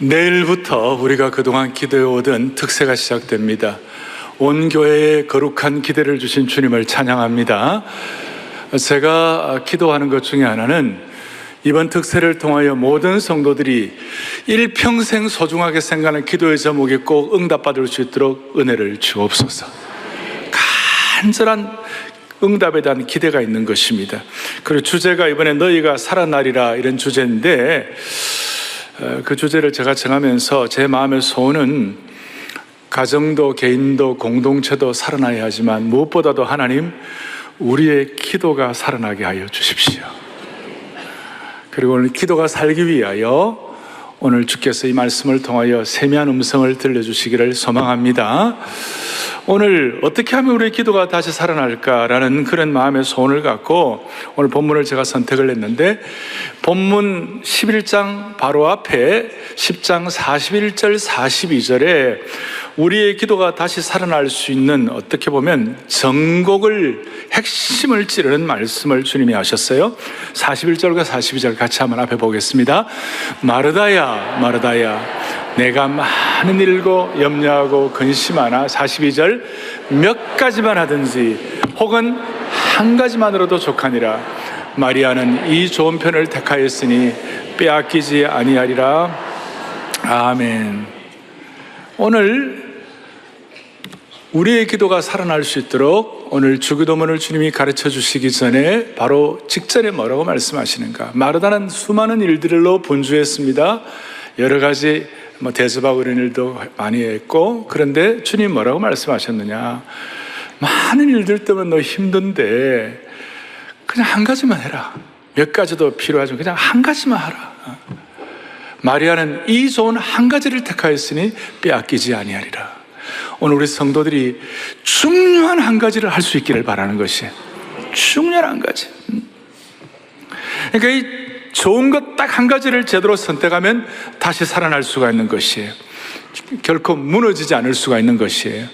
내일부터 우리가 그동안 기도해오던 특세가 시작됩니다. 온 교회에 거룩한 기대를 주신 주님을 찬양합니다. 제가 기도하는 것 중에 하나는 이번 특세를 통하여 모든 성도들이 일평생 소중하게 생각하는 기도의 제목이 꼭 응답받을 수 있도록 은혜를 주옵소서. 간절한 응답에 대한 기대가 있는 것입니다. 그리고 주제가 이번에 너희가 살아나리라 이런 주제인데, 그 주제를 제가 정하면서 제 마음의 소원은 가정도 개인도 공동체도 살아나야 하지만 무엇보다도 하나님, 우리의 기도가 살아나게 하여 주십시오. 그리고 오늘 기도가 살기 위하여 오늘 주께서 이 말씀을 통하여 세미한 음성을 들려주시기를 소망합니다. 오늘 어떻게 하면 우리의 기도가 다시 살아날까라는 그런 마음의 소원을 갖고 오늘 본문을 제가 선택을 했는데, 본문 11장 바로 앞에 10장 41절 42절에 우리의 기도가 다시 살아날 수 있는, 어떻게 보면 전곡을, 핵심을 찌르는 말씀을 주님이 하셨어요. 41절과 42절 같이 한번 앞에 보겠습니다. 마르다야 마르다야 내가 많은 일고 염려하고 근심하나. 42절 몇 가지만 하든지 혹은 한 가지만으로도 족하니라. 마리아는 이 좋은 편을 택하였으니 빼앗기지 아니하리라. 아멘. 오늘 우리의 기도가 살아날 수 있도록 오늘 주기도문을 주님이 가르쳐 주시기 전에 바로 직전에 뭐라고 말씀하시는가. 마르다는 수많은 일들로 분주했습니다. 여러 가지 대접하고 이런 일도 많이 했고, 그런데 주님 뭐라고 말씀하셨느냐. 많은 일들 때문에 너 힘든데 그냥 한 가지만 해라. 몇 가지도 필요하지만 그냥 한 가지만 하라. 마리아는 이 좋은 한 가지를 택하였으니 빼앗기지 아니하리라. 오늘 우리 성도들이 중요한 한 가지를 할 수 있기를 바라는 것이에요. 중요한 한 가지. 그러니까 이 좋은 것 딱 한 가지를 제대로 선택하면 다시 살아날 수가 있는 것이에요. 결코 무너지지 않을 수가 있는 것이에요.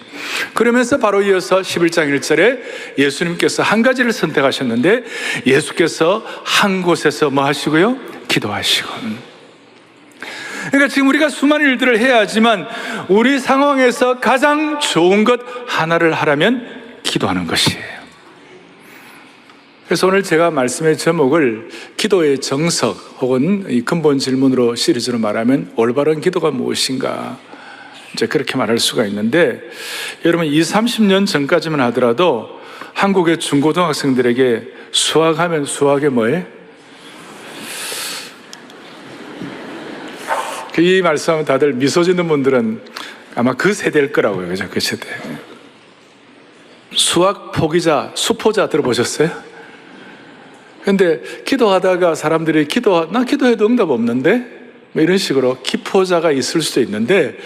그러면서 바로 이어서 11장 1절에 예수님께서 한 가지를 선택하셨는데, 예수께서 한 곳에서 뭐 하시고요? 기도하시고. 그러니까 지금 우리가 수많은 일들을 해야 하지만 우리 상황에서 가장 좋은 것 하나를 하라면 기도하는 것이에요. 그래서 오늘 제가 말씀의 제목을 기도의 정석 혹은 이 근본 질문으로 시리즈로 말하면 올바른 기도가 무엇인가, 이제 그렇게 말할 수가 있는데, 여러분 20-30년 전까지만 하더라도 한국의 중고등학생들에게 수학하면 수학이 뭐예요? 이 말씀하면 다들 미소 짓는 분들은 아마 그 세대일 거라고요. 그죠? 그 세대. 수학 포기자, 수포자 들어보셨어요? 근데 기도하다가 사람들이 나 기도해도 응답 없는데? 뭐 이런 식으로 기포자가 있을 수도 있는데,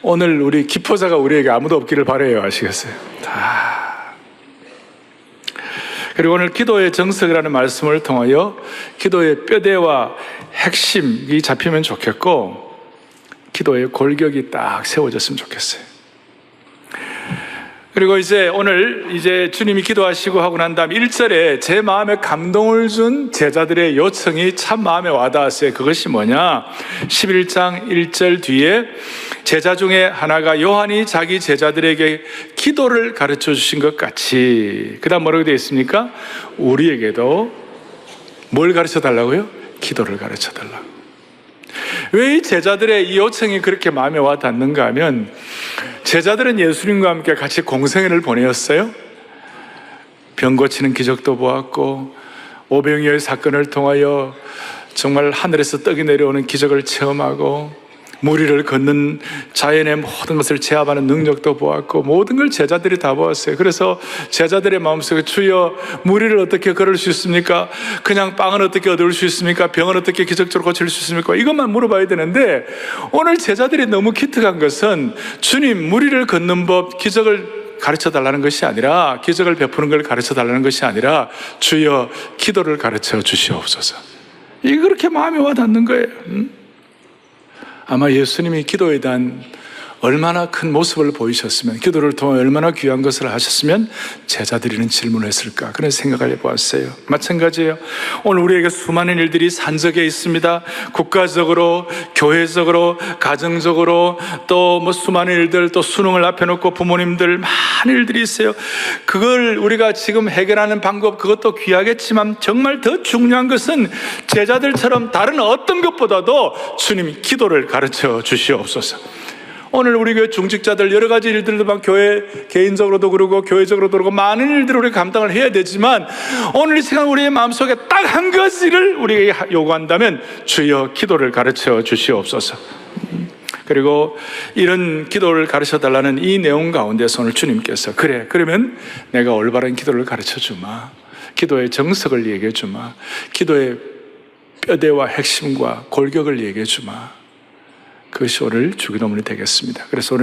오늘 우리 기포자가 우리에게 아무도 없기를 바라요. 아시겠어요? 그리고 오늘 기도의 정석이라는 말씀을 통하여 기도의 뼈대와 핵심이 잡히면 좋겠고, 기도의 골격이 딱 세워졌으면 좋겠어요. 그리고 이제 오늘 이제 주님이 기도하시고 하고 난 다음 1절에 제 마음에 감동을 준 제자들의 요청이 참 마음에 와닿았어요. 그것이 뭐냐? 11장 1절 뒤에 제자 중에 하나가 요한이 자기 제자들에게 기도를 가르쳐 주신 것 같이, 그 다음 뭐라고 되어 있습니까? 우리에게도 뭘 가르쳐 달라고요? 기도를 가르쳐 달라고. 왜 이 제자들의 이 요청이 그렇게 마음에 와 닿는가 하면, 제자들은 예수님과 함께 같이 공생애를 보내었어요. 병 고치는 기적도 보았고, 오병이어의 사건을 통하여 정말 하늘에서 떡이 내려오는 기적을 체험하고, 무리를 걷는 자연의 모든 것을 제압하는 능력도 보았고, 모든 걸 제자들이 다 보았어요. 그래서 제자들의 마음속에 주여, 무리를 어떻게 걸을 수 있습니까? 그냥 빵은 어떻게 얻을 수 있습니까? 병은 어떻게 기적적으로 고칠 수 있습니까? 이것만 물어봐야 되는데, 오늘 제자들이 너무 기특한 것은 주님, 무리를 걷는 법, 기적을 가르쳐 달라는 것이 아니라, 기적을 베푸는 걸 가르쳐 달라는 것이 아니라, 주여 기도를 가르쳐 주시옵소서. 이게 그렇게 마음에 와 닿는 거예요. 아마 예수님이 기도에 대한 얼마나 큰 모습을 보이셨으면, 기도를 통해 얼마나 귀한 것을 하셨으면 제자들이는 질문을 했을까, 그런 생각을 해보았어요. 마찬가지예요. 오늘 우리에게 수많은 일들이 산적에 있습니다. 국가적으로, 교회적으로, 가정적으로, 또 뭐 수많은 일들, 또 수능을 앞에 놓고 부모님들 많은 일들이 있어요. 그걸 우리가 지금 해결하는 방법, 그것도 귀하겠지만 정말 더 중요한 것은 제자들처럼 다른 어떤 것보다도 주님이 기도를 가르쳐 주시옵소서. 오늘 우리 교회 중직자들 여러 가지 일들도 막 교회 개인적으로도 그러고 교회적으로도 그러고 많은 일들을 우리가 감당을 해야 되지만, 오늘 이 시간 우리의 마음속에 딱 한 가지를 우리에게 요구한다면 주여 기도를 가르쳐 주시옵소서. 그리고 이런 기도를 가르쳐 달라는 이 내용 가운데서 오늘 주님께서 그래, 그러면 내가 올바른 기도를 가르쳐 주마, 기도의 정석을 얘기해 주마, 기도의 뼈대와 핵심과 골격을 얘기해 주마, 그것이 오늘 주기도문이 되겠습니다. 그래서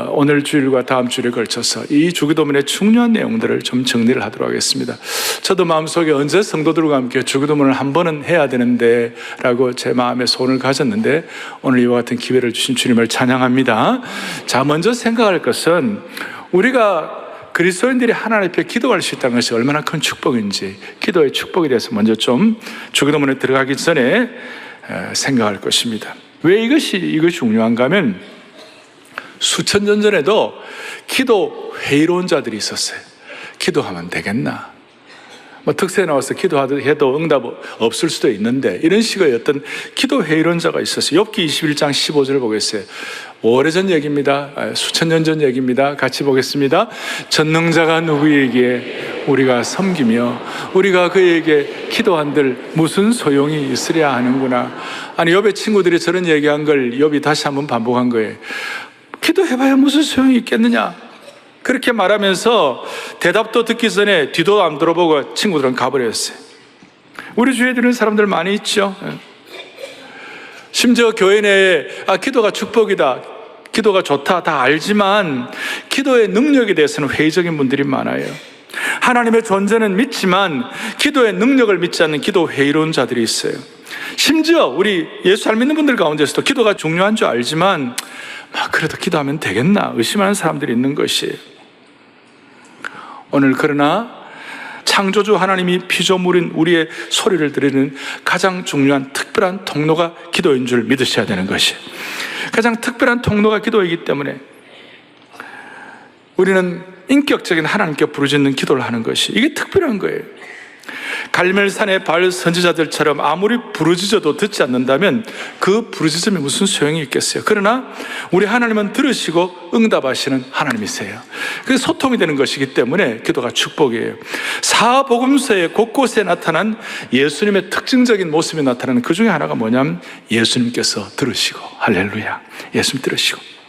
오늘 주일과 다음 주일에 걸쳐서 이 주기도문의 중요한 내용들을 좀 정리를 하도록 하겠습니다. 저도 마음속에 언제 성도들과 함께 주기도문을 한 번은 해야 되는데 라고 제 마음에 소원을 가졌는데, 오늘 이와 같은 기회를 주신 주님을 찬양합니다. 자, 먼저 생각할 것은 우리가 그리스도인들이 하나님 앞에 기도할 수 있다는 것이 얼마나 큰 축복인지, 기도의 축복에 대해서 먼저 좀 주기도문에 들어가기 전에 생각할 것입니다. 왜 이것이 중요한가 하면, 수천 년 전에도 기도 회의로운 자들이 있었어요. 기도하면 되겠나? 뭐 특세 나와서 기도해도 응답 없을 수도 있는데, 이런 식의 어떤 기도 회의로운 자가 있었어요. 욥기 21장 15절을 보겠어요. 오래전 얘기입니다. 수천 년 전 얘기입니다. 같이 보겠습니다. 전능자가 누구에게 우리가 섬기며 우리가 그에게 기도한들 무슨 소용이 있으랴 하는구나. 아니, 욥의 친구들이 저런 얘기한 걸 욥이 다시 한번 반복한 거예요. 기도해봐야 무슨 소용이 있겠느냐, 그렇게 말하면서 대답도 듣기 전에 뒤도 안 돌아보고 친구들은 가버렸어요. 우리 주위에 들은 사람들 많이 있죠. 심지어 교회 내에 기도가 축복이다, 기도가 좋다 다 알지만 기도의 능력에 대해서는 회의적인 분들이 많아요. 하나님의 존재는 믿지만 기도의 능력을 믿지 않는 기도 회의로운 자들이 있어요. 심지어 우리 예수 잘 믿는 분들 가운데서도 기도가 중요한 줄 알지만 그래도 기도하면 되겠나 의심하는 사람들이 있는 것이에요. 오늘 그러나 창조주 하나님이 피조물인 우리의 소리를 들으는 가장 중요한 특별한 통로가 기도인 줄 믿으셔야 되는 것이에요. 가장 특별한 통로가 기도이기 때문에 우리는 인격적인 하나님께 부르짖는 기도를 하는 것이, 이게 특별한 거예요. 갈멜산의 바알 선지자들처럼 아무리 부르짖어도 듣지 않는다면 그 부르짖음이 무슨 소용이 있겠어요. 그러나 우리 하나님은 들으시고 응답하시는 하나님이세요. 그게 소통이 되는 것이기 때문에 기도가 축복이에요. 사복음서에 곳곳에 나타난 예수님의 특징적인 모습이 나타나는 그 중에 하나가 뭐냐면 예수님께서 들으시고, 할렐루야, 예수님 들으시고.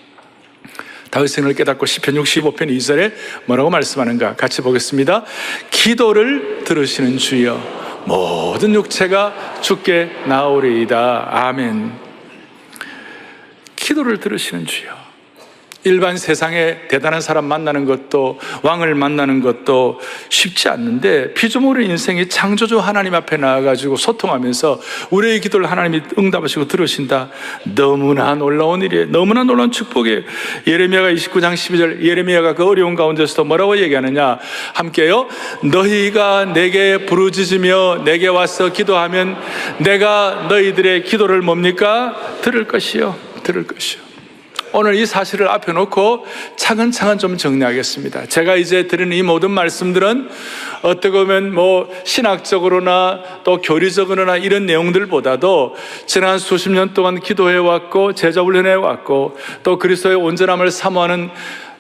다윗성을 깨닫고 시편 65편 2절에 뭐라고 말씀하는가 같이 보겠습니다. 기도를 들으시는 주여 모든 육체가 주께 나오리이다. 아멘. 기도를 들으시는 주여. 일반 세상에 대단한 사람 만나는 것도, 왕을 만나는 것도 쉽지 않는데 피조물의 인생이 창조주 하나님 앞에 나와가지고 소통하면서 우리의 기도를 하나님이 응답하시고 들으신다. 너무나 놀라운 일이에요. 너무나 놀라운 축복이에요. 예레미야가 29장 12절, 예레미야가 그 어려운 가운데서도 뭐라고 얘기하느냐, 함께요. 너희가 내게 부르짖으며 내게 와서 기도하면 내가 너희들의 기도를 뭡니까? 들을 것이요. 들을 것이요. 오늘 이 사실을 앞에 놓고 차근차근 좀 정리하겠습니다. 제가 이제 드리는 이 모든 말씀들은 어떻게 보면 신학적으로나 또 교리적으로나 이런 내용들보다도 지난 수십 년 동안 기도해왔고 제자 훈련해왔고 또 그리스도의 온전함을 사모하는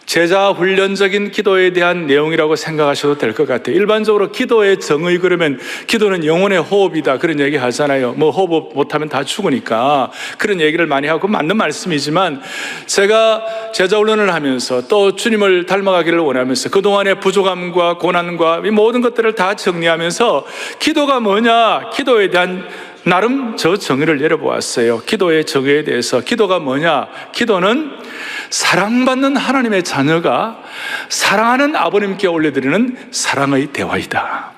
제자 훈련적인 기도에 대한 내용이라고 생각하셔도 될 것 같아요. 일반적으로 기도의 정의, 그러면 기도는 영혼의 호흡이다 그런 얘기 하잖아요. 호흡 못하면 다 죽으니까 그런 얘기를 많이 하고 맞는 말씀이지만, 제가 제자 훈련을 하면서 또 주님을 닮아가기를 원하면서 그동안의 부족함과 고난과 이 모든 것들을 다 정리하면서 기도가 뭐냐, 기도에 대한 나름 저 정의를 내려보았어요. 기도의 정의에 대해서. 기도가 뭐냐? 기도는 사랑받는 하나님의 자녀가 사랑하는 아버님께 올려드리는 사랑의 대화이다.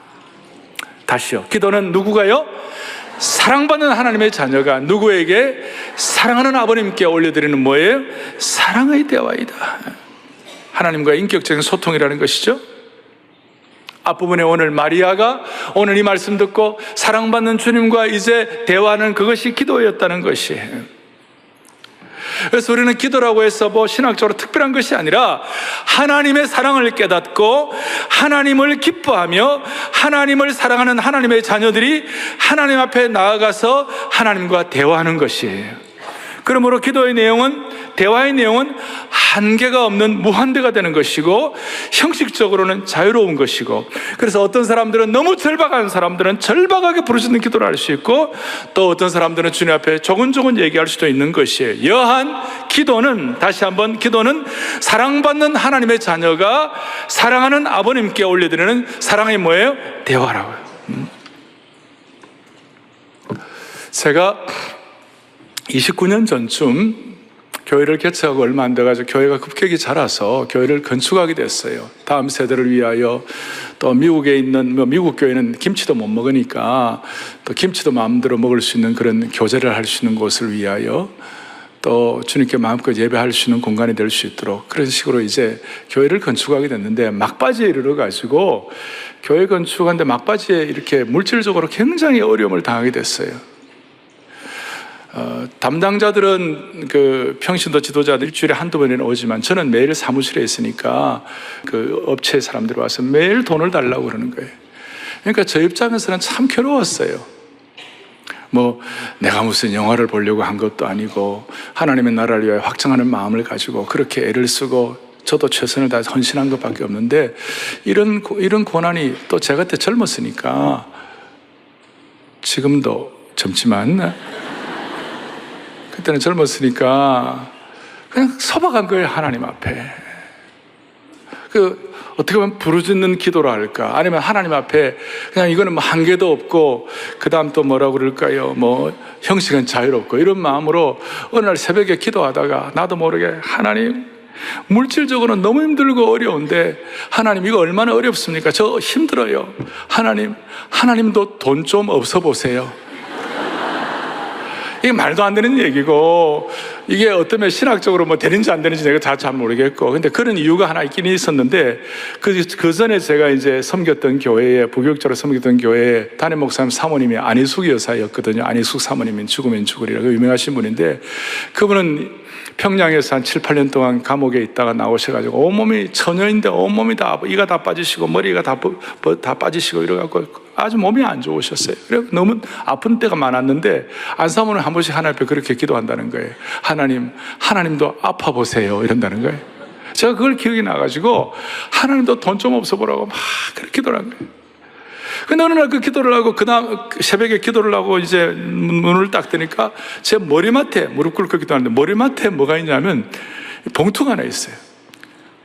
다시요. 기도는 누구가요? 사랑받는 하나님의 자녀가 누구에게? 사랑하는 아버님께 올려드리는 뭐예요? 사랑의 대화이다. 하나님과 인격적인 소통이라는 것이죠. 앞부분에 오늘 마리아가 오늘 이 말씀 듣고 사랑받는 주님과 이제 대화하는 그것이 기도였다는 것이에요. 그래서 우리는 기도라고 해서 뭐 신학적으로 특별한 것이 아니라 하나님의 사랑을 깨닫고 하나님을 기뻐하며 하나님을 사랑하는 하나님의 자녀들이 하나님 앞에 나아가서 하나님과 대화하는 것이에요. 그러므로 기도의 내용은, 대화의 내용은 한계가 없는 무한대가 되는 것이고 형식적으로는 자유로운 것이고, 그래서 어떤 사람들은 너무 절박한 사람들은 절박하게 부르짖는 기도를 할 수 있고, 또 어떤 사람들은 주님 앞에 조근조근 얘기할 수도 있는 것이에요. 여한 기도는, 다시 한번, 기도는 사랑받는 하나님의 자녀가 사랑하는 아버님께 올려드리는 사랑의 뭐예요? 대화라고요. 제가 29년 전쯤 교회를 개척하고 얼마 안 돼가지고 교회가 급격히 자라서 교회를 건축하게 됐어요. 다음 세대를 위하여. 또 미국에 있는, 미국 교회는 김치도 못 먹으니까 또 김치도 마음대로 먹을 수 있는 그런 교제를 할 수 있는 곳을 위하여, 또 주님께 마음껏 예배할 수 있는 공간이 될 수 있도록 그런 식으로 이제 교회를 건축하게 됐는데, 막바지에 이르러가지고 교회 건축하는데 막바지에 이렇게 물질적으로 굉장히 어려움을 당하게 됐어요. 담당자들은 그 평신도 지도자들 일주일에 한두 번이나 오지만 저는 매일 사무실에 있으니까 그 업체 사람들이 와서 매일 돈을 달라고 그러는 거예요. 그러니까 저 입장에서는 참 괴로웠어요. 뭐 내가 무슨 영화를 보려고 한 것도 아니고 하나님의 나라를 위하여 확정하는 마음을 가지고 그렇게 애를 쓰고 저도 최선을 다해서 헌신한 것밖에 없는데, 이런 고난이, 또 제가 그때 젊었으니까, 지금도 젊지만 그때는 젊었으니까 그냥 서박한 거예요. 하나님 앞에 어떻게 보면 부르짖는 기도라 할까, 아니면 하나님 앞에 그냥 이거는 뭐 한계도 없고 그 다음 또 뭐라고 그럴까요, 뭐 형식은 자유롭고, 이런 마음으로 어느 날 새벽에 기도하다가 나도 모르게, 하나님 물질적으로는 너무 힘들고 어려운데, 하나님 이거 얼마나 어렵습니까? 저 힘들어요. 하나님도 돈 좀 없어 보세요. 이게 말도 안 되는 얘기고, 이게 어쩌면 신학적으로 뭐 되는지 안 되는지 내가 다 잘 모르겠고, 근데 그런 이유가 하나 있긴 있었는데, 그 전에 제가 이제 섬겼던 교회에, 부교육자로 섬겼던 교회에 담임 목사님 사모님이 안희숙 여사였거든요. 안희숙 사모님은 죽으면 죽으리라고 유명하신 분인데, 그분은 평양에서 한 7, 8년 동안 감옥에 있다가 나오셔가지고 온몸이 처녀인데 온몸이 다 이가 다 빠지시고 머리가 다 빠지시고 이래갖고 아주 몸이 안 좋으셨어요. 그래 너무 아픈 때가 많았는데 안사모는 한 번씩 하나님 앞에 그렇게 기도한다는 거예요. 하나님도 아파 보세요 이런다는 거예요. 제가 그걸 기억이 나가지고 하나님도 돈 좀 없어 보라고 막 그렇게 기도를 한 거예요. 근데 어느 날 그 기도를 하고 그 다음 새벽에 기도를 하고 이제 문을 딱 뜨니까 제 머리맡에, 무릎 꿇고 기도하는데 머리맡에 뭐가 있냐면 봉투가 하나 있어요.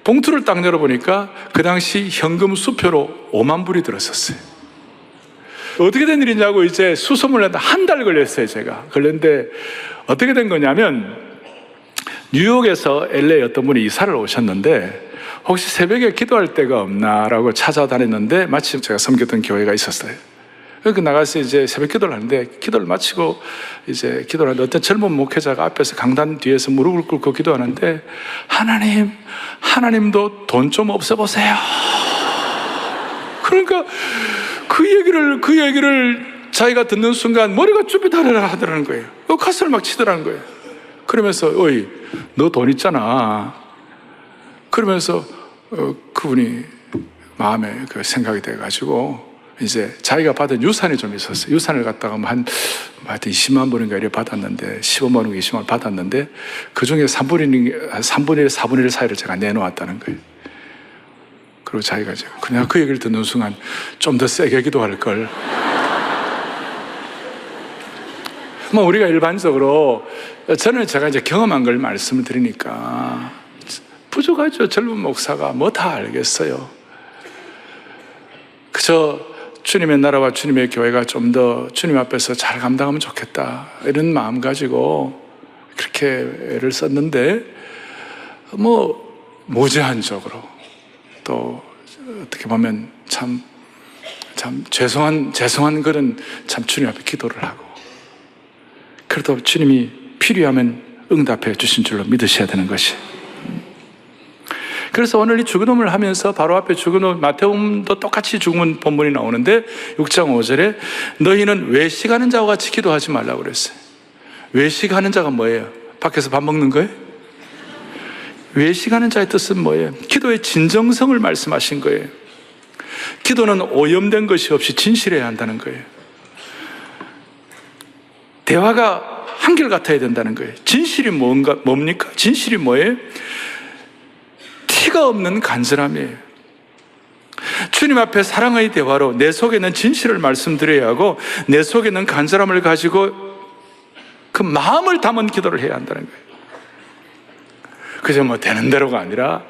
봉투를 딱 열어보니까 그 당시 현금 수표로 5만 불이 들었었어요. 어떻게 된 일이냐고 이제 수소문을 했는데 한 달 걸렸어요. 제가 걸렸는데 어떻게 된 거냐면, 뉴욕에서 LA 어떤 분이 이사를 오셨는데 혹시 새벽에 기도할 데가 없나라고 찾아다녔는데, 마침 제가 섬겼던 교회가 있었어요. 그래서 나가서 이제 새벽 기도를 하는데, 기도를 마치고 이제 기도를 하는데 어떤 젊은 목회자가 앞에서 강단 뒤에서 무릎을 꿇고 기도하는데, 하나님도 돈 좀 없어 보세요. 그러니까 그 얘기를 자기가 듣는 순간 머리가 쭈삣하라 하더라는 거예요. 가슴을 막 치더라는 거예요. 그러면서 어이 너 돈 있잖아. 그러면서 그분이 마음에 그 생각이 돼가지고 이제 자기가 받은 유산이 좀 있었어요. 유산을 갖다가 하여튼 20만 불인가 이래 받았는데, 15만 원인가 20만 원 받았는데 그 중에 3분의 1, 4분의 1 사이를 제가 내놓았다는 거예요. 그리고 자기가 그냥 그 얘기를 듣는 순간 좀 더 세게 기도할 걸. 뭐 우리가 일반적으로, 저는 제가 이제 경험한 걸 말씀을 드리니까 부족하죠. 젊은 목사가 뭐 다 알겠어요. 그저 주님의 나라와 주님의 교회가 좀 더 주님 앞에서 잘 감당하면 좋겠다 이런 마음 가지고 그렇게 애를 썼는데, 뭐 무제한적으로 또 어떻게 보면 참 참 죄송한 그런 참 주님 앞에 기도를 하고, 그래도 주님이 필요하면 응답해 주신 줄로 믿으셔야 되는 것이. 그래서 오늘 이 주기도문을 하면서 바로 앞에 주기도문, 마태복음도 똑같이 주기도문 본문이 나오는데 6장 5절에 너희는 외식하는 자와 같이 기도하지 말라고 그랬어요. 외식하는 자가 뭐예요? 밖에서 밥 먹는 거예요? 외식하는 자의 뜻은 뭐예요? 기도의 진정성을 말씀하신 거예요. 기도는 오염된 것이 없이 진실해야 한다는 거예요. 대화가 한결같아야 된다는 거예요. 진실이 뭡니까? 진실이 뭐예요? 티가 없는 간절함이에요. 주님 앞에 사랑의 대화로 내 속에 있는 진실을 말씀드려야 하고, 내 속에 있는 간절함을 가지고 그 마음을 담은 기도를 해야 한다는 거예요. 그저 뭐 되는 대로가 아니라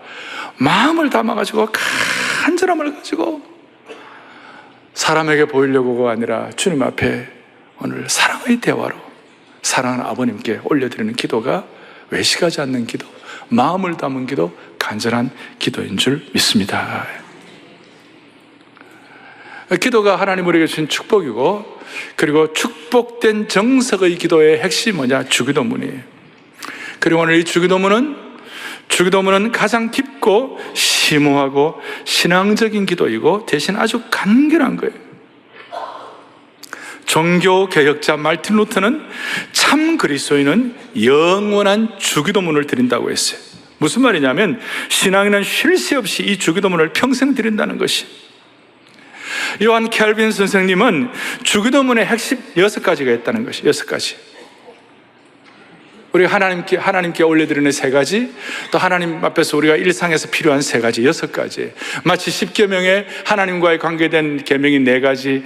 마음을 담아가지고, 간절함을 가지고 사람에게 보이려고가 아니라 주님 앞에 오늘 사랑의 대화로 사랑하는 아버님께 올려드리는 기도가 외식하지 않는 기도, 마음을 담은 기도, 간절한 기도인 줄 믿습니다. 기도가 하나님 우리에게 주신 축복이고, 그리고 축복된 정석의 기도의 핵심이 뭐냐? 주기도문이에요. 그리고 오늘 이 주기도문은 가장 깊고 심오하고 신앙적인 기도이고, 대신 아주 간결한 거예요. 종교 개혁자 말틴 루터는 참 그리스도인은 영원한 주기도문을 드린다고 했어요. 무슨 말이냐면 신앙인은 쉴 새 없이 이 주기도문을 평생 드린다는 것이. 요한 켈빈 선생님은 주기도문의 핵심 6가지가 있다는 것이. 6가지. 우리가 하나님께 올려드리는 3가지, 또 하나님 앞에서 우리가 일상에서 필요한 3가지, 6가지. 마치 10계명에 하나님과의 관계된 계명이 4가지,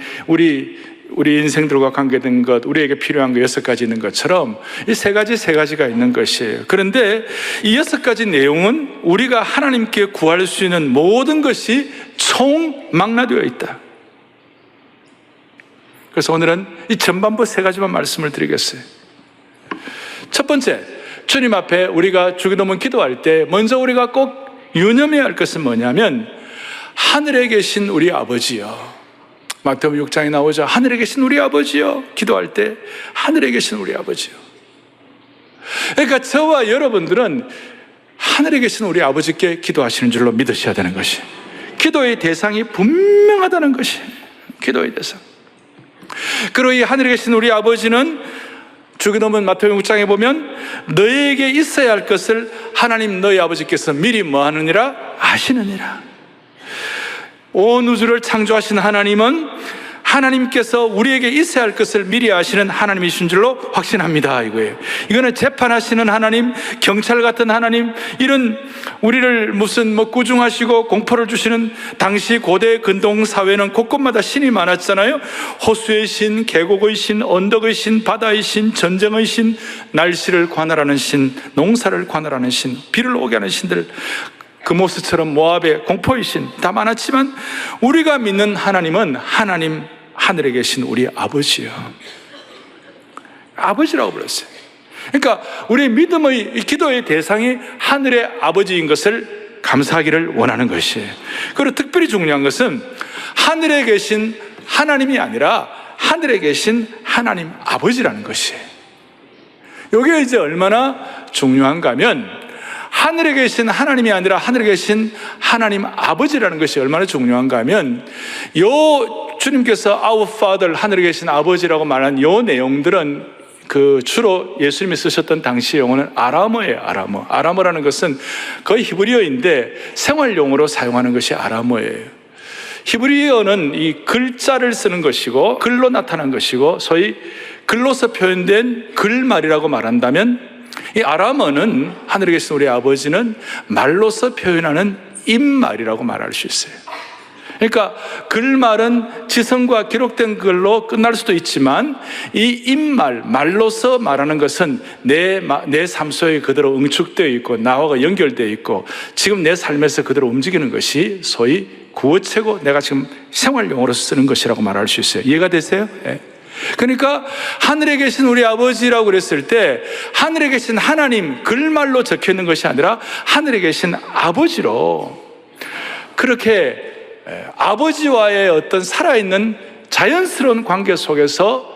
우리 인생들과 관계된 것, 우리에게 필요한 거 6가지 있는 것처럼 이 3가지가 있는 것이에요. 그런데 이 6가지 내용은 우리가 하나님께 구할 수 있는 모든 것이 총망라되어 있다. 그래서 오늘은 이 전반부 3가지만 말씀을 드리겠어요. 첫 번째, 주님 앞에 우리가 주기도문 기도할 때 먼저 우리가 꼭 유념해야 할 것은 뭐냐면, 하늘에 계신 우리 아버지요. 마태복음 6장에 나오죠. 하늘에 계신 우리 아버지요. 기도할 때 하늘에 계신 우리 아버지요. 그러니까 저와 여러분들은 하늘에 계신 우리 아버지께 기도하시는 줄로 믿으셔야 되는 것이, 기도의 대상이 분명하다는 것이 기도의 대상. 그리고 이 하늘에 계신 우리 아버지는 주기도문 마태복음 6장에 보면 너희에게 있어야 할 것을 하나님 너희 아버지께서 미리 뭐 하느니라? 아시느니라. 온 우주를 창조하신 하나님은 하나님께서 우리에게 있어야 할 것을 미리 아시는 하나님이신 줄로 확신합니다. 이거예요. 이거는 재판하시는 하나님, 경찰 같은 하나님, 이런 우리를 무슨 꾸중하시고 공포를 주시는, 당시 고대 근동 사회는 곳곳마다 신이 많았잖아요. 호수의 신, 계곡의 신, 언덕의 신, 바다의 신, 전쟁의 신, 날씨를 관할하는 신, 농사를 관할하는 신, 비를 오게 하는 신들, 그모스처럼 모압의 공포의 신, 다 많았지만 우리가 믿는 하나님은 하나님, 하늘에 계신 우리 아버지요. 아버지라고 불렀어요. 그러니까 우리의 믿음의 기도의 대상이 하늘의 아버지인 것을 감사하기를 원하는 것이에요. 그리고 특별히 중요한 것은 하늘에 계신 하나님이 아니라 하늘에 계신 하나님 아버지라는 것이에요. 이게 이제 얼마나 중요한가 하면, 하늘에 계신 하나님이 아니라 하늘에 계신 하나님 아버지라는 것이 얼마나 중요한가 하면, 주님께서 Our Father, 하늘에 계신 아버지라고 말한 요 내용들은 주로 예수님이 쓰셨던 당시 용어는 아람어예요. 아람어라는 것은 거의 히브리어인데 생활용어로 사용하는 것이 아람어예요. 히브리어는 이 글자를 쓰는 것이고 글로 나타난 것이고, 소위 글로서 표현된 글말이라고 말한다면, 이 아람어는 하늘에 계신 우리 아버지는 말로서 표현하는 입말이라고 말할 수 있어요. 그러니까 글말은 지성과 기록된 글로 끝날 수도 있지만, 이 입말, 말로서 말하는 것은 내 삶 속에 그대로 응축되어 있고 나와 연결되어 있고 지금 내 삶에서 그대로 움직이는 것이 소위 구어체고 내가 지금 생활용어로 쓰는 것이라고 말할 수 있어요. 이해가 되세요? 네. 그러니까 하늘에 계신 우리 아버지라고 그랬을 때 하늘에 계신 하나님, 글말로 적혀 있는 것이 아니라 하늘에 계신 아버지로 그렇게 아버지와의 어떤 살아있는 자연스러운 관계 속에서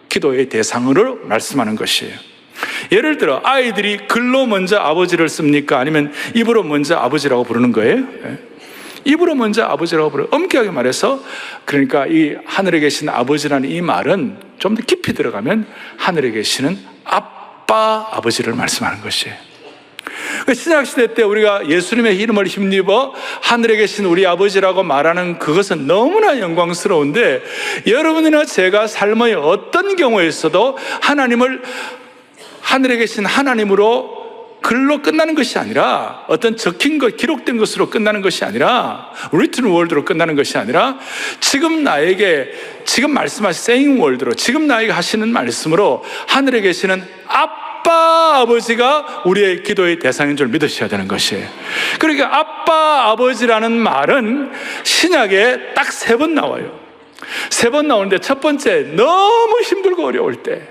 기도의 대상으로 말씀하는 것이에요. 예를 들어 아이들이 글로 먼저 아버지를 씁니까? 아니면 입으로 먼저 아버지라고 부르는 거예요? 입으로 먼저 아버지라고 부르요. 엄격하게 말해서, 그러니까 이 하늘에 계신 아버지라는 이 말은 좀 더 깊이 들어가면 하늘에 계시는 아빠, 아버지를 말씀하는 것이에요. 신약시대 때 우리가 예수님의 이름을 힘입어 하늘에 계신 우리 아버지라고 말하는 그것은 너무나 영광스러운데, 여러분이나 제가 삶의 어떤 경우에서도 하나님을 하늘에 계신 하나님으로 글로 끝나는 것이 아니라, 어떤 적힌 것, 기록된 것으로 끝나는 것이 아니라, written word로 끝나는 것이 아니라, 지금 나에게, 지금 말씀하신 saying word로, 지금 나에게 하시는 말씀으로 하늘에 계시는 아빠, 아버지가 우리의 기도의 대상인 줄 믿으셔야 되는 것이에요. 그러니까 아빠, 아버지라는 말은 신약에 딱 3번 나와요. 3번 나오는데, 첫 번째, 너무 힘들고 어려울 때,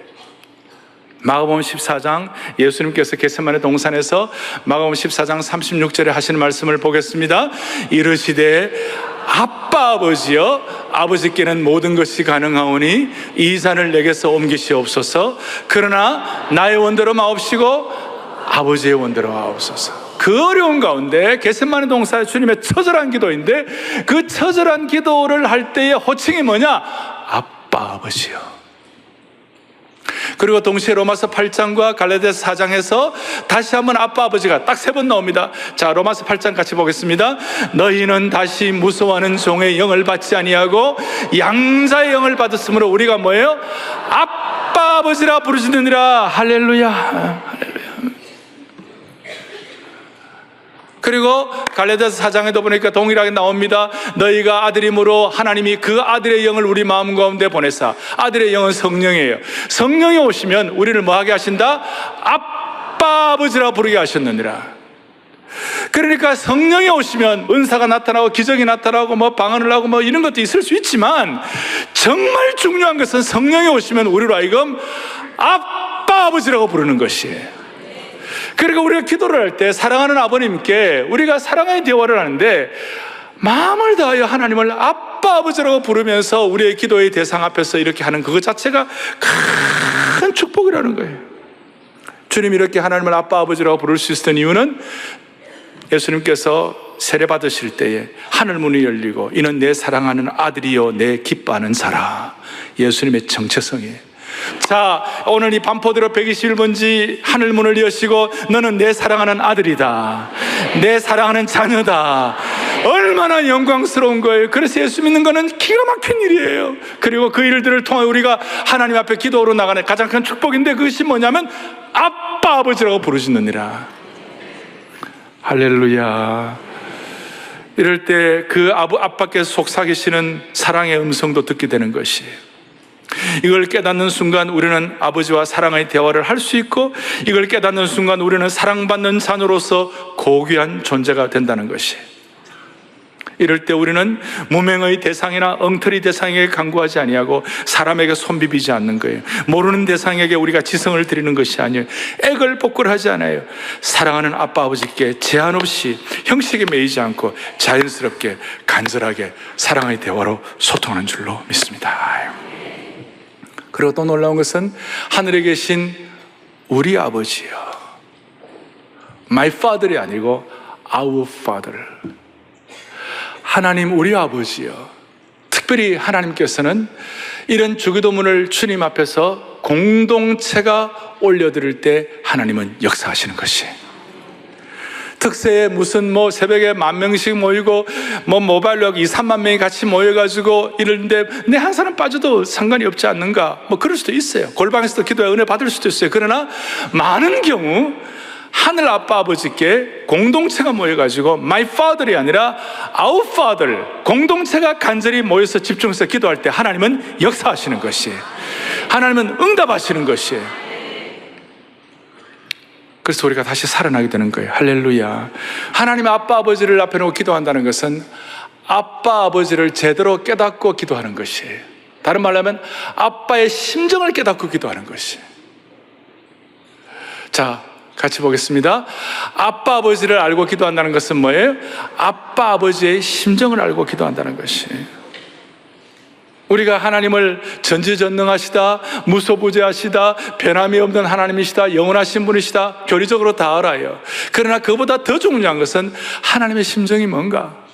마가복음 14장, 예수님께서 겟세마네 동산에서 마가복음 14장 36절에 하시는 말씀을 보겠습니다. 이르시되 아빠, 아버지여, 아버지께는 모든 것이 가능하오니 이 산을 내게서 옮기시옵소서. 그러나 나의 원대로 마옵시고 아버지의 원대로 마옵소서. 그 어려운 가운데 겟세마네 동산의 주님의 처절한 기도인데, 그 처절한 기도를 할 때의 호칭이 뭐냐? 아빠, 아버지여. 그리고 동시에 로마서 8장과 갈라디아서 4장에서 다시 한번 아빠, 아버지가 딱 3번 나옵니다. 자, 로마서 8장 같이 보겠습니다. 너희는 다시 무서워하는 종의 영을 받지 아니하고 양자의 영을 받았으므로 우리가 뭐예요? 아빠, 아버지라 부르시느니라. 할렐루야, 할렐루야. 그리고 갈라디아서 4장에도 보니까 동일하게 나옵니다. 너희가 아들임으로 하나님이 그 아들의 영을 우리 마음 가운데 보내사. 아들의 영은 성령이에요. 성령이 오시면 우리를 뭐하게 하신다? 아빠, 아버지라 부르게 하셨느니라. 그러니까 성령이 오시면 은사가 나타나고 기적이 나타나고 뭐 방언을 하고 뭐 이런 것도 있을 수 있지만, 정말 중요한 것은 성령이 오시면 우리로 하여금 아빠, 아버지라고 부르는 것이에요. 그러니까 우리가 기도를 할 때 사랑하는 아버님께 우리가 사랑의 대화를 하는데, 마음을 다하여 하나님을 아빠, 아버지라고 부르면서 우리의 기도의 대상 앞에서 이렇게 하는 그것 자체가 큰 축복이라는 거예요. 주님이 이렇게 하나님을 아빠, 아버지라고 부를 수 있었던 이유는, 예수님께서 세례 받으실 때에 하늘 문이 열리고 이는 내 사랑하는 아들이요 내 기뻐하는 자라. 예수님의 정체성이에요. 자, 오늘 이 반포대로 121번지 하늘문을 여시고 너는 내 사랑하는 아들이다, 내 사랑하는 자녀다. 얼마나 영광스러운 거예요. 그래서 예수 믿는 거는 기가 막힌 일이에요. 그리고 그 일들을 통해 우리가 하나님 앞에 기도로 나가는 가장 큰 축복인데, 그것이 뭐냐면 아빠, 아버지라고 부르시느니라. 할렐루야. 이럴 때 그 아빠께서 속삭이시는 사랑의 음성도 듣게 되는 것이에요. 이걸 깨닫는 순간 우리는 아버지와 사랑의 대화를 할 수 있고, 이걸 깨닫는 순간 우리는 사랑받는 자녀로서 고귀한 존재가 된다는 것이에요. 이럴 때 우리는 무명의 대상이나 엉터리 대상에게 간구하지 아니하고 사람에게 손비비지 않는 거예요. 모르는 대상에게 우리가 지성을 드리는 것이 아니에요. 액을 복굴하지 않아요. 사랑하는 아빠, 아버지께 제한 없이 형식에 매이지 않고 자연스럽게 간절하게 사랑의 대화로 소통하는 줄로 믿습니다. 그리고 또 놀라운 것은 하늘에 계신 우리 아버지요, My Father이 아니고 Our Father, 하나님 우리 아버지요. 특별히 하나님께서는 이런 주기도문을 주님 앞에서 공동체가 올려드릴 때 하나님은 역사하시는 것이에요. 특세에 무슨 뭐 새벽에 10,000명씩 모이고 뭐 모바일로 2-3만 명이 같이 모여가지고 이러는데 내 한 사람 빠져도 상관이 없지 않는가? 뭐 그럴 수도 있어요. 골방에서도 기도해 은혜 받을 수도 있어요. 그러나 많은 경우 하늘 아빠, 아버지께 공동체가 모여가지고 My Father이 아니라 Our Father, 공동체가 간절히 모여서 집중해서 기도할 때 하나님은 역사하시는 것이에요. 하나님은 응답하시는 것이에요. 그래서 우리가 다시 살아나게 되는 거예요. 할렐루야. 하나님의 아빠, 아버지를 앞에 놓고 기도한다는 것은 아빠, 아버지를 제대로 깨닫고 기도하는 것이에요. 다른 말로 하면 아빠의 심정을 깨닫고 기도하는 것이에요. 자, 같이 보겠습니다. 아빠 아버지를 알고 기도한다는 것은 뭐예요? 아빠 아버지의 심정을 알고 기도한다는 것이에요. 우리가 하나님을 전지전능하시다, 무소부재하시다, 변함이 없는 하나님이시다, 영원하신 분이시다, 교리적으로 다 알아요. 그러나 그보다 더 중요한 것은 하나님의 심정이 뭔가,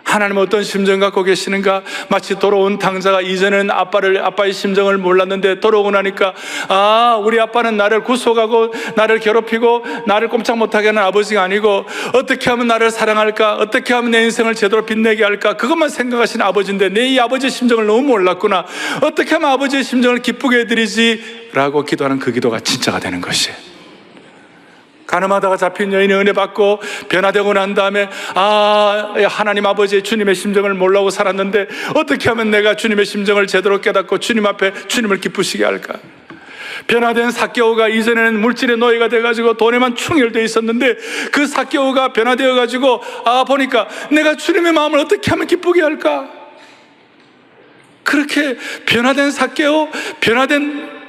하나님은 어떤 심정 갖고 계시는가. 마치 돌아온 탕자가 이전에는 아빠의 심정을 몰랐는데 돌아오고 나니까 우리 아빠는 나를 구속하고 나를 괴롭히고 나를 꼼짝 못하게 하는 아버지가 아니고 어떻게 하면 나를 사랑할까, 어떻게 하면 내 인생을 제대로 빛내게 할까, 그것만 생각하시는 아버지인데 내 이 아버지의 심정을 너무 몰랐구나, 어떻게 하면 아버지의 심정을 기쁘게 해드리지 라고 기도하는 그 기도가 진짜가 되는 것이에요. 가늠하다가 잡힌 여인이 은혜 받고 변화되고 난 다음에 하나님 아버지의 주님의 심정을 몰라고 살았는데 어떻게 하면 내가 주님의 심정을 제대로 깨닫고 주님 앞에 주님을 기쁘시게 할까. 변화된 삭개오가 이전에는 물질의 노예가 돼가지고 돈에만 충혈되어 있었는데 그 삭개오가 변화되어가지고 보니까 내가 주님의 마음을 어떻게 하면 기쁘게 할까. 그렇게 변화된 삭개오, 변화된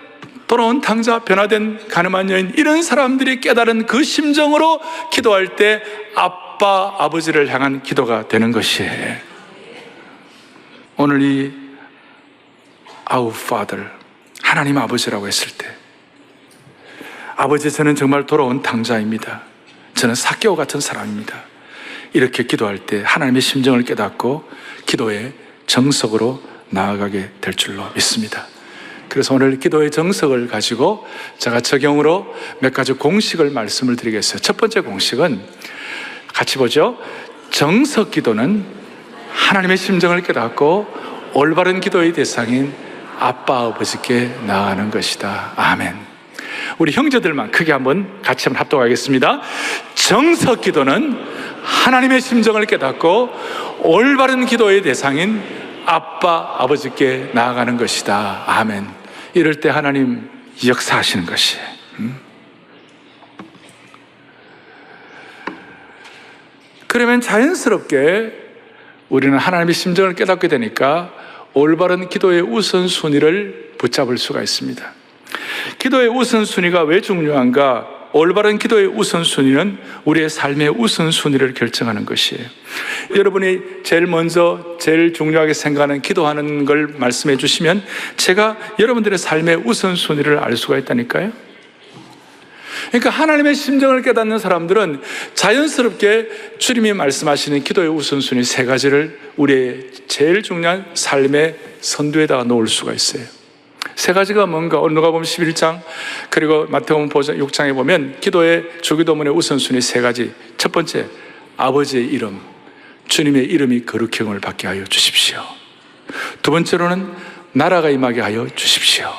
돌아온 탕자, 변화된 가늠한 여인, 이런 사람들이 깨달은 그 심정으로 기도할 때 아빠, 아버지를 향한 기도가 되는 것이에요. 오늘 이 Our Father, 하나님 아버지라고 했을 때, 아버지, 저는 정말 돌아온 탕자입니다. 저는 삭개오 같은 사람입니다. 이렇게 기도할 때 하나님의 심정을 깨닫고 기도의 정석으로 나아가게 될 줄로 믿습니다. 그래서 오늘 기도의 정석을 가지고 제가 적용으로 몇 가지 공식을 말씀을 드리겠어요. 첫 번째 공식은 같이 보죠. 정석 기도는 하나님의 심정을 깨닫고 올바른 기도의 대상인 아빠 아버지께 나아가는 것이다. 아멘. 우리 형제들만 크게 같이 한번 합독하겠습니다. 정석 기도는 하나님의 심정을 깨닫고 올바른 기도의 대상인 아빠 아버지께 나아가는 것이다. 아멘. 이럴 때 하나님 역사하시는 것이에요. 그러면 자연스럽게 우리는 하나님의 심정을 깨닫게 되니까 올바른 기도의 우선순위를 붙잡을 수가 있습니다. 기도의 우선순위가 왜 중요한가? 올바른 기도의 우선순위는 우리의 삶의 우선순위를 결정하는 것이에요. 여러분이 제일 먼저 제일 중요하게 생각하는 기도하는 걸 말씀해 주시면 제가 여러분들의 삶의 우선순위를 알 수가 있다니까요. 그러니까 하나님의 심정을 깨닫는 사람들은 자연스럽게 주님이 말씀하시는 기도의 우선순위 세 가지를 우리의 제일 중요한 삶의 선두에다가 놓을 수가 있어요. 세 가지가 뭔가? 오늘 누가복음 11장 그리고 마태복음 6장에 보면 기도의 주기도문의 우선순위 세 가지. 첫 번째, 아버지의 이름, 주님의 이름이 거룩형을 받게 하여 주십시오. 두 번째로는 나라가 임하게 하여 주십시오.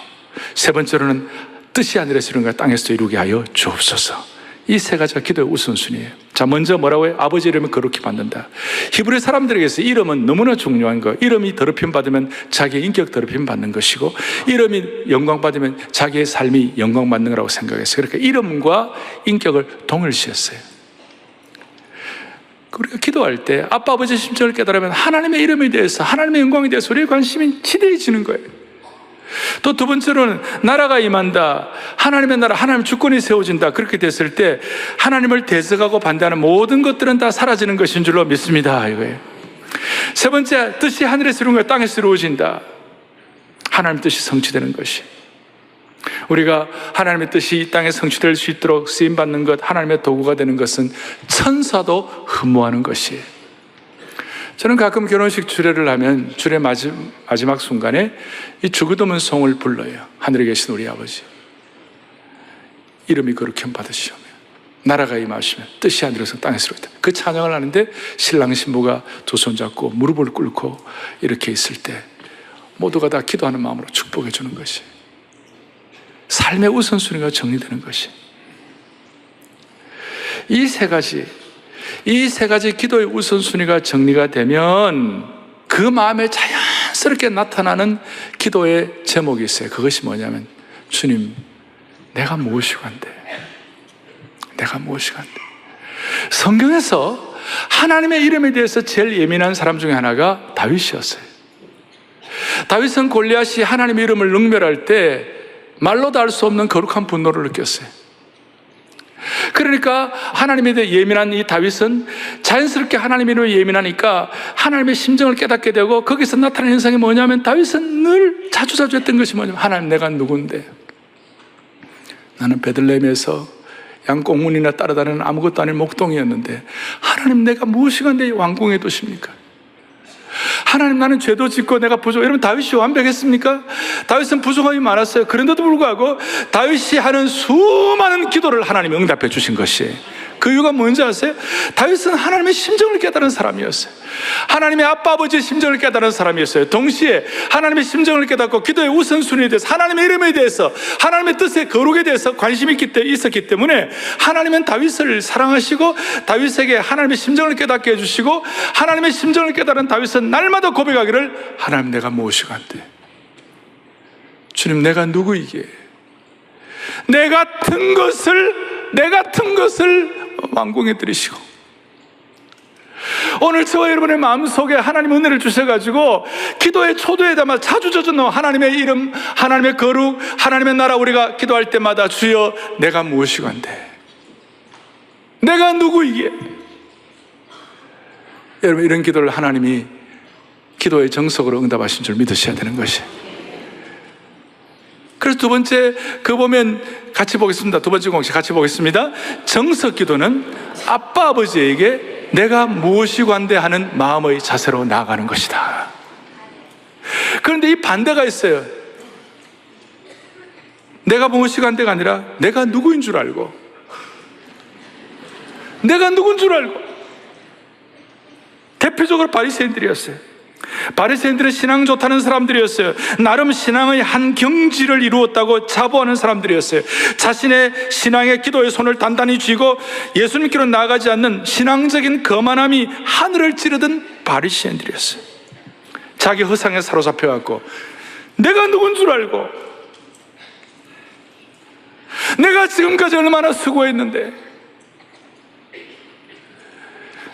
세 번째로는 뜻이 하늘에서 이룬 것 땅에서 이루게 하여 주옵소서. 이 세 가지가 기도의 우선순위예요. 자, 먼저 뭐라고 해요? 아버지 이름을 거룩히 받는다. 히브리 사람들에게서 이름은 너무나 중요한 거. 이름이 더럽힘 받으면 자기의 인격 더럽힘 받는 것이고, 이름이 영광 받으면 자기의 삶이 영광 받는 거라고 생각했어요. 그러니까 이름과 인격을 동일시했어요. 우리가 기도할 때 아빠 아버지의 심정을 깨달으면 하나님의 이름에 대해서, 하나님의 영광에 대해서 우리의 관심이 지대해지는 거예요. 또 두 번째로는 나라가 임한다. 하나님의 나라, 하나님 주권이 세워진다. 그렇게 됐을 때 하나님을 대적하고 반대하는 모든 것들은 다 사라지는 것인 줄로 믿습니다. 이거예요. 세 번째, 뜻이 하늘에서 이룬 것 땅에서 이루어진다. 하나님의 뜻이 성취되는 것이. 우리가 하나님의 뜻이 이 땅에 성취될 수 있도록 쓰임받는 것, 하나님의 도구가 되는 것은 천사도 흠모하는 것이에요. 저는 가끔 결혼식 주례를 하면 주례 마지막 순간에 이 주기도문 송을 불러요. 하늘에 계신 우리 아버지, 이름이 거룩히 받으시오며 나라가 임하시면 뜻이 하늘에서 땅에서 이루어진다. 그 찬양을 하는데 신랑 신부가 두 손 잡고 무릎을 꿇고 이렇게 있을 때 모두가 다 기도하는 마음으로 축복해 주는 것이, 삶의 우선순위가 정리되는 것이, 이 세 가지 기도의 우선순위가 정리가 되면 그 마음에 자연스럽게 나타나는 기도의 제목이 있어요. 그것이 뭐냐면, 주님, 내가 무엇이고 한데? 내가 무엇이고 한데? 성경에서 하나님의 이름에 대해서 제일 예민한 사람 중에 하나가 다윗이었어요. 다윗은 골리앗이 하나님의 이름을 능멸할 때 말로도 할 수 없는 거룩한 분노를 느꼈어요. 그러니까 하나님에 대해 예민한 이 다윗은 자연스럽게 하나님에 대해 예민하니까 하나님의 심정을 깨닫게 되고, 거기서 나타나는 현상이 뭐냐면, 다윗은 늘 자주자주 했던 것이 뭐냐면, 하나님, 내가 누군데? 나는 베들레헴에서 양꽁문이나 따라다니는 아무것도 아닌 목동이었는데, 하나님, 내가 무엇이간데 왕궁에 두십니까? 하나님, 나는 죄도 짓고 내가 부족. 여러분, 다윗이 완벽했습니까? 다윗은 부족함이 많았어요. 그런데도 불구하고 다윗이 하는 수많은 기도를 하나님이 응답해 주신 것이에요. 그 이유가 뭔지 아세요? 다윗은 하나님의 심정을 깨달은 사람이었어요. 하나님의 아빠, 아버지의 심정을 깨달은 사람이었어요. 동시에 하나님의 심정을 깨닫고 기도의 우선순위에 대해서, 하나님의 이름에 대해서, 하나님의 뜻의 거룩에 대해서 관심이 있었기 때문에 하나님은 다윗을 사랑하시고 다윗에게 하나님의 심정을 깨닫게 해주시고, 하나님의 심정을 깨달은 다윗은 날마다 고백하기를, 하나님, 내가 무엇이간데? 주님, 내가 누구이기에 내 같은 것을 왕궁에 들이시고, 오늘 저와 여러분의 마음속에 하나님 은혜를 주셔가지고 기도의 초도에 담아 자주자주 하나님의 이름, 하나님의 거룩, 하나님의 나라, 우리가 기도할 때마다, 주여, 내가 무엇이간데? 내가 누구이기에? 여러분, 이런 기도를 하나님이 기도의 정석으로 응답하신 줄 믿으셔야 되는 것이에요. 그래서 두 번째, 보면 같이 보겠습니다. 두 번째 공식 같이 보겠습니다. 정석 기도는 아빠, 아버지에게 내가 무엇이간데 하는 마음의 자세로 나아가는 것이다. 그런데 이 반대가 있어요. 내가 무엇이간데가 아니라 내가 누구인 줄 알고, 내가 누군 줄 알고. 대표적으로 바리새인들이었어요. 바리새인들은 신앙 좋다는 사람들이었어요. 나름 신앙의 한 경지를 이루었다고 자부하는 사람들이었어요. 자신의 신앙의 기도의 손을 단단히 쥐고 예수님께로 나아가지 않는 신앙적인 거만함이 하늘을 찌르던 바리새인들이었어요. 자기 허상에 사로잡혀갖고 내가 누군 줄 알고, 내가 지금까지 얼마나 수고했는데,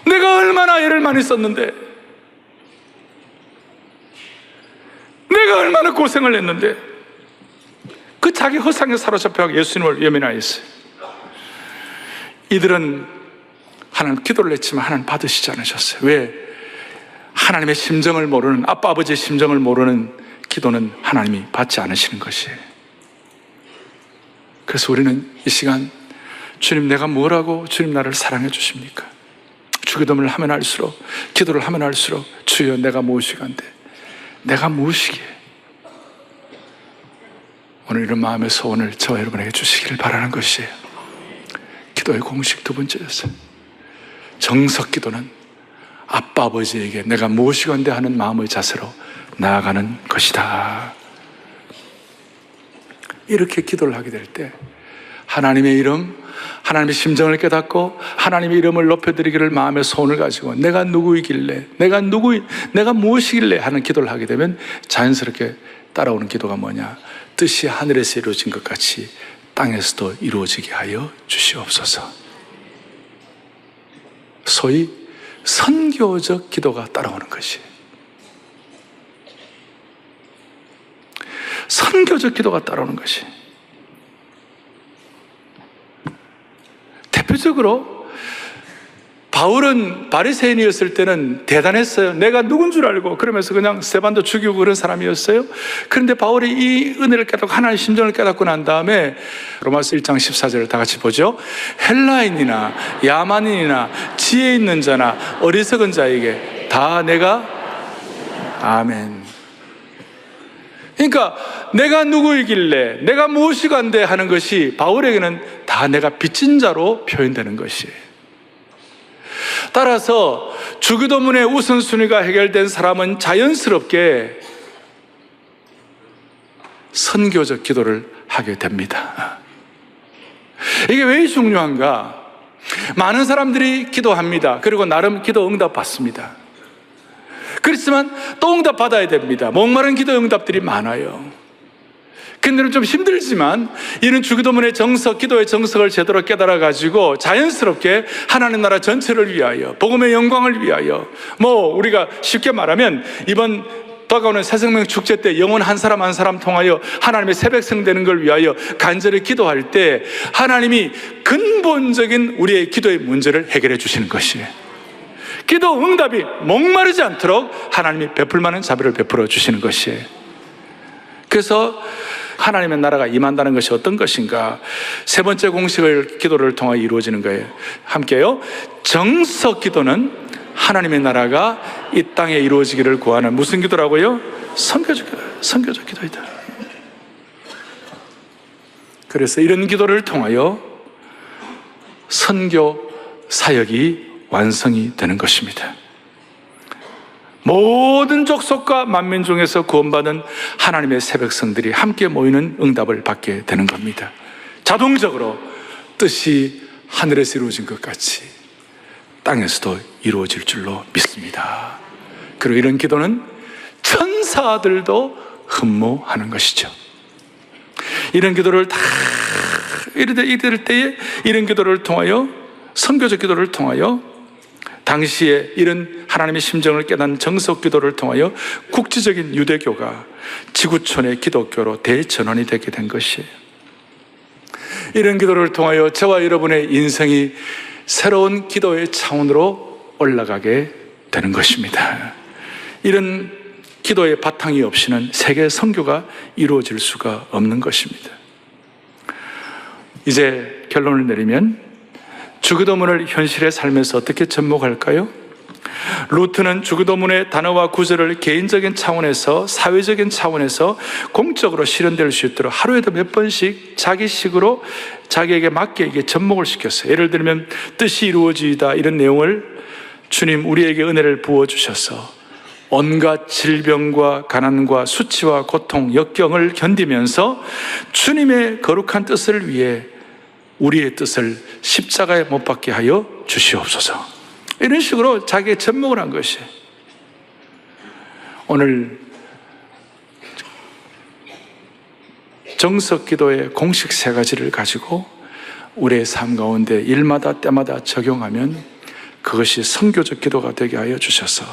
내가 얼마나 애를 많이 썼는데, 내가 얼마나 고생을 했는데, 그 자기 허상에 사로잡혀 예수님을 외면하였어요. 이들은 하나님 기도를 했지만 하나님 받으시지 않으셨어요. 왜? 하나님의 심정을 모르는, 아빠, 아버지의 심정을 모르는 기도는 하나님이 받지 않으시는 것이에요. 그래서 우리는 이 시간, 주님, 내가 뭐라고 주님 나를 사랑해 주십니까? 주기도문을 하면 할수록, 기도를 하면 할수록, 주여, 내가 무엇이간데, 내가 무엇이기에? 오늘 이런 마음의 소원을 저와 여러분에게 주시기를 바라는 것이에요. 기도의 공식 두 번째였어요. 정석 기도는 아빠, 아버지에게 내가 무엇이간데 하는 마음의 자세로 나아가는 것이다. 이렇게 기도를 하게 될 때 하나님의 이름, 하나님의 심정을 깨닫고 하나님의 이름을 높여드리기를 마음의 소원을 가지고, 내가 누구이길래, 내가 무엇이길래 하는 기도를 하게 되면 자연스럽게 따라오는 기도가 뭐냐? 뜻이 하늘에서 이루어진 것 같이 땅에서도 이루어지게 하여 주시옵소서. 소위 선교적 기도가 따라오는 것이에요. 선교적 기도가 따라오는 것이. 대표적으로 바울은 바리새인이었을 때는 대단했어요. 내가 누군 줄 알고, 그러면서 그냥 스데반도 죽이고 그런 사람이었어요. 그런데 바울이 이 은혜를 깨닫고 하나님의 심정을 깨닫고 난 다음에 로마서 1장 14절을 다 같이 보죠. 헬라인이나 야만인이나 지혜 있는 자나 어리석은 자에게 다 내가, 아멘. 그러니까 내가 누구이길래, 내가 무엇이간데 하는 것이 바울에게는 다 내가 빚진 자로 표현되는 것이에요. 따라서 주기도문의 우선순위가 해결된 사람은 자연스럽게 선교적 기도를 하게 됩니다. 이게 왜 중요한가? 많은 사람들이 기도합니다. 그리고 나름 기도 응답 받습니다. 그렇지만 또 응답 받아야 됩니다. 목마른 기도 응답들이 많아요. 근데는 좀 힘들지만 이는 주기도문의 정석, 기도의 정석을 제대로 깨달아가지고 자연스럽게 하나님 나라 전체를 위하여, 복음의 영광을 위하여, 우리가 쉽게 말하면 이번 다가오는 새생명 축제 때 영혼 한 사람 한 사람 통하여 하나님의 새 백성 되는 걸 위하여 간절히 기도할 때 하나님이 근본적인 우리의 기도의 문제를 해결해 주시는 것이에요. 기도 응답이 목마르지 않도록 하나님이 베풀 만한 자비를 베풀어 주시는 것이에요. 그래서 하나님의 나라가 임한다는 것이 어떤 것인가? 세 번째 공식을 기도를 통하여 이루어지는 거예요. 함께요. 정석 기도는 하나님의 나라가 이 땅에 이루어지기를 구하는 무슨 기도라고요? 선교적 기도이다. 그래서 이런 기도를 통하여 선교 사역이 완성이 되는 것입니다. 모든 족속과 만민 중에서 구원받은 하나님의 새 백성들이 함께 모이는 응답을 받게 되는 겁니다. 자동적으로 뜻이 하늘에서 이루어진 것 같이 땅에서도 이루어질 줄로 믿습니다. 그리고 이런 기도는 천사들도 흠모하는 것이죠. 이런 기도를 다 이럴 때에 이런 기도를 통하여 선교적 기도를 통하여 당시에 이런 하나님의 심정을 깨닫는 정석 기도를 통하여 국지적인 유대교가 지구촌의 기독교로 대전환이 되게 된 것이에요. 이런 기도를 통하여 저와 여러분의 인생이 새로운 기도의 차원으로 올라가게 되는 것입니다. 이런 기도의 바탕이 없이는 세계 선교가 이루어질 수가 없는 것입니다. 이제 결론을 내리면 주기도문을 현실의 삶에서 어떻게 접목할까요? 루트는 주기도문의 단어와 구절을 개인적인 차원에서 사회적인 차원에서 공적으로 실현될 수 있도록 하루에도 몇 번씩 자기식으로 자기에게 맞게 이게 접목을 시켰어요. 예를 들면 뜻이 이루어지이다 이런 내용을 주님 우리에게 은혜를 부어주셔서 온갖 질병과 가난과 수치와 고통, 역경을 견디면서 주님의 거룩한 뜻을 위해 우리의 뜻을 십자가에 못 박게 하여 주시옵소서. 이런 식으로 자기의 접목을 한 것이에요. 오늘 정석 기도의 공식 세 가지를 가지고 우리의 삶 가운데 일마다 때마다 적용하면 그것이 선교적 기도가 되게 하여 주셔서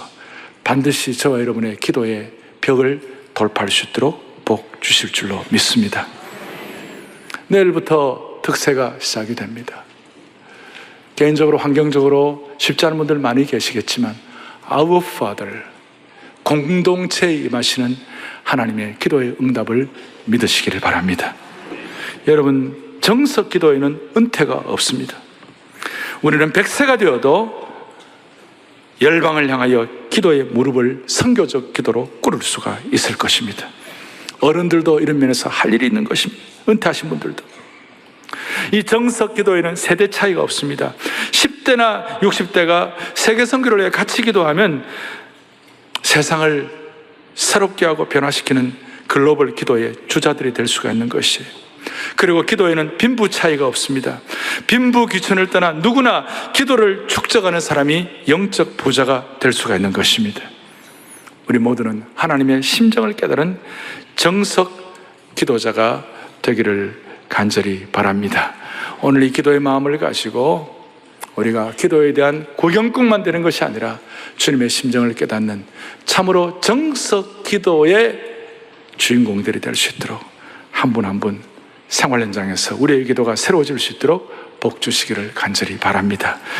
반드시 저와 여러분의 기도의 벽을 돌파할 수 있도록 복 주실 줄로 믿습니다. 내일부터 특세가 시작이 됩니다. 개인적으로 환경적으로 쉽지 않은 분들 많이 계시겠지만 Our Father, 공동체에 임하시는 하나님의 기도의 응답을 믿으시기를 바랍니다. 여러분, 정석 기도에는 은퇴가 없습니다. 우리는 100세가 되어도 열방을 향하여 기도의 무릎을 선교적 기도로 꿇을 수가 있을 것입니다. 어른들도 이런 면에서 할 일이 있는 것입니다. 은퇴하신 분들도. 이 정석 기도에는 세대 차이가 없습니다. 10대나 60대가 세계 선교를 위해 같이 기도하면 세상을 새롭게 하고 변화시키는 글로벌 기도의 주자들이 될 수가 있는 것이에요. 그리고 기도에는 빈부 차이가 없습니다. 빈부 귀천을 떠나 누구나 기도를 축적하는 사람이 영적 부자가 될 수가 있는 것입니다. 우리 모두는 하나님의 심정을 깨달은 정석 기도자가 되기를 간절히 바랍니다. 오늘 이 기도의 마음을 가지고 우리가 기도에 대한 구경꾼만 되는 것이 아니라 주님의 심정을 깨닫는 참으로 정석 기도의 주인공들이 될 수 있도록 한 분 한 분 생활 현장에서 우리의 기도가 새로워질 수 있도록 복 주시기를 간절히 바랍니다.